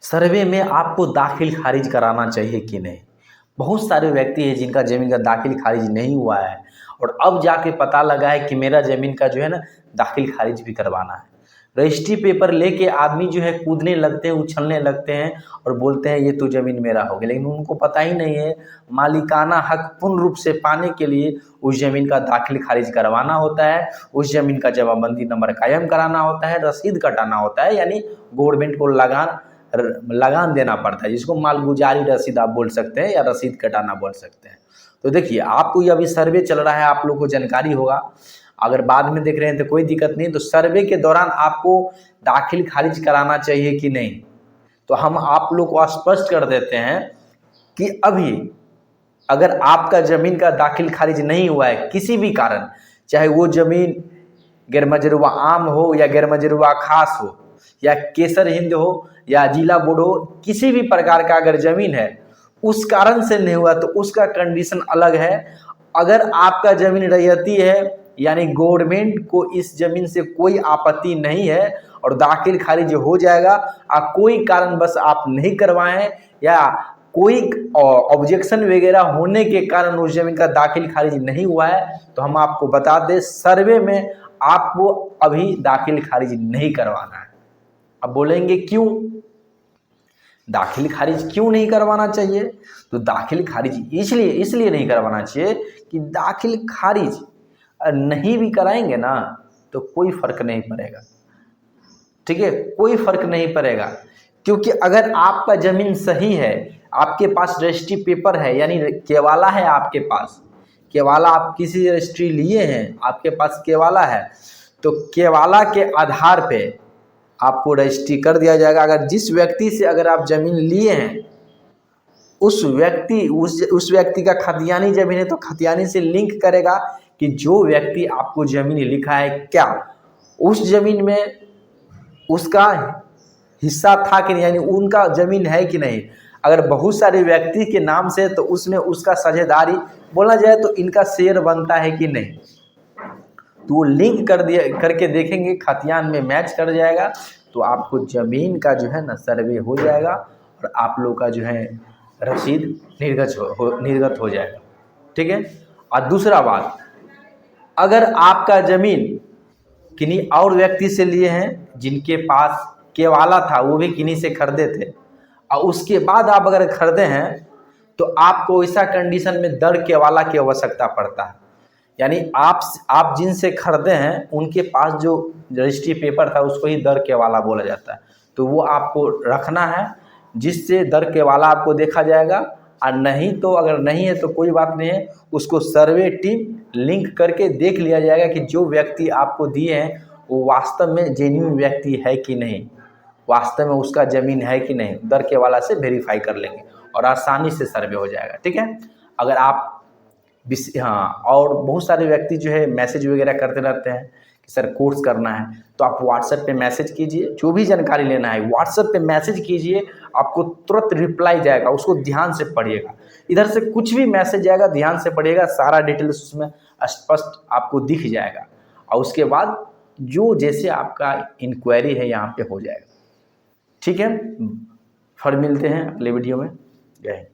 सर्वे में आपको दाखिल खारिज कराना चाहिए कि नहीं। बहुत सारे व्यक्ति हैं जिनका ज़मीन का दाखिल खारिज नहीं हुआ है और अब जाके पता लगा है कि मेरा ज़मीन का जो है ना दाखिल खारिज भी करवाना है। रजिस्ट्री पेपर लेके आदमी जो है कूदने लगते हैं, उछलने लगते हैं और बोलते हैं ये तो ज़मीन मेरा हो गया, लेकिन उनको पता ही नहीं है मालिकाना हक पूर्ण रूप से पाने के लिए उस ज़मीन का दाखिल खारिज करवाना होता है, उस ज़मीन का जमाबंदी नंबर कायम कराना होता है, रसीद कटाना होता है, यानी गवर्नमेंट को लगान देना पड़ता है, जिसको मालगुजारी रसीद आप बोल सकते हैं या रसीद कटाना बोल सकते हैं। तो देखिए आपको ये अभी सर्वे चल रहा है, आप लोग को जानकारी होगा, अगर बाद में देख रहे हैं तो कोई दिक्कत नहीं। तो सर्वे के दौरान आपको दाखिल खारिज कराना चाहिए कि नहीं, तो हम आप लोग को स्पष्ट कर देते हैं कि अभी अगर आपका ज़मीन का दाखिल खारिज नहीं हुआ है किसी भी कारण, चाहे वो ज़मीन गैरमजरूबा आम हो या गैरमजरूबा खास हो या केसर हिंद हो या जिला बोर्ड हो, किसी भी प्रकार का अगर ज़मीन है उस कारण से नहीं हुआ तो उसका कंडीशन अलग है। अगर आपका ज़मीन रैयती है यानी गवर्नमेंट को इस ज़मीन से कोई आपत्ति नहीं है और दाखिल खारिज हो जाएगा, कोई कारण बस आप नहीं करवाएं या कोई ऑब्जेक्शन वगैरह होने के कारण उस ज़मीन का दाखिल खारिज नहीं हुआ है, तो हम आपको बता दें सर्वे में आपको अभी दाखिल खारिज नहीं करवाना है। अब बोलेंगे क्यों दाखिल खारिज क्यों नहीं करवाना चाहिए, तो दाखिल खारिज इसलिए नहीं करवाना चाहिए कि दाखिल खारिज नहीं भी कराएंगे ना तो कोई फ़र्क नहीं पड़ेगा, ठीक है, कोई फ़र्क नहीं पड़ेगा, क्योंकि अगर आपका ज़मीन सही है, आपके पास रजिस्ट्री पेपर है यानी केवाला है, आपके पास केवाला, आप किसी रजिस्ट्री लिए हैं, आपके पास केवाला है, तो केवाला के आधार पे आपको रजिस्ट्री कर दिया जाएगा। अगर जिस व्यक्ति से अगर आप ज़मीन लिए हैं उस व्यक्ति का खतियानी ज़मीन है तो खतियानी से लिंक करेगा कि जो व्यक्ति आपको ज़मीन लिखा है क्या उस ज़मीन में उसका हिस्सा था कि नहीं, यानी उनका ज़मीन है कि नहीं। अगर बहुत सारे व्यक्ति के नाम से तो उसमें उसका साझेदारी बोला जाए तो इनका शेयर बनता है कि नहीं, तो वो लिंक करके देखेंगे, खतियान में मैच कर जाएगा तो आपको ज़मीन का जो है ना सर्वे हो जाएगा और आप लोग का जो है रसीद निर्गत हो जाएगा, ठीक है। और दूसरा बात, अगर आपका ज़मीन किन्हीं और व्यक्ति से लिए हैं जिनके पास केवाला था, वो भी किन्हीं से खरीदे थे और उसके बाद आप अगर खरीदे हैं तो आपको ऐसा कंडीशन में दर केवाला की आवश्यकता पड़ता है, यानी आप जिनसे खरीदे हैं उनके पास जो रजिस्ट्री पेपर था उसको ही दर केवाला बोला जाता है, तो वो आपको रखना है जिससे दर केवाला आपको देखा जाएगा। और नहीं तो अगर नहीं है तो कोई बात नहीं है, उसको सर्वे टीम लिंक करके देख लिया जाएगा कि जो व्यक्ति आपको दिए हैं वो वास्तव में जेन्युइन व्यक्ति है कि नहीं, वास्तव में उसका ज़मीन है कि नहीं, दर केवाला से वेरीफाई कर लेंगे और आसानी से सर्वे हो जाएगा, ठीक है। अगर आप हाँ, और बहुत सारे व्यक्ति जो है मैसेज वगैरह करते रहते हैं कि सर कोर्स करना है, तो आप व्हाट्सएप पे मैसेज कीजिए, जो भी जानकारी लेना है व्हाट्सएप पे मैसेज कीजिए, आपको तुरंत रिप्लाई जाएगा, उसको ध्यान से पढ़िएगा। इधर से कुछ भी मैसेज आएगा ध्यान से पढ़िएगा, सारा डिटेल्स उसमें स्पष्ट आपको दिख जाएगा और उसके बाद जो जैसे आपका इंक्वायरी है यहाँ पे हो जाएगा, ठीक है। फिर मिलते हैं अगले वीडियो में। जय हिंद।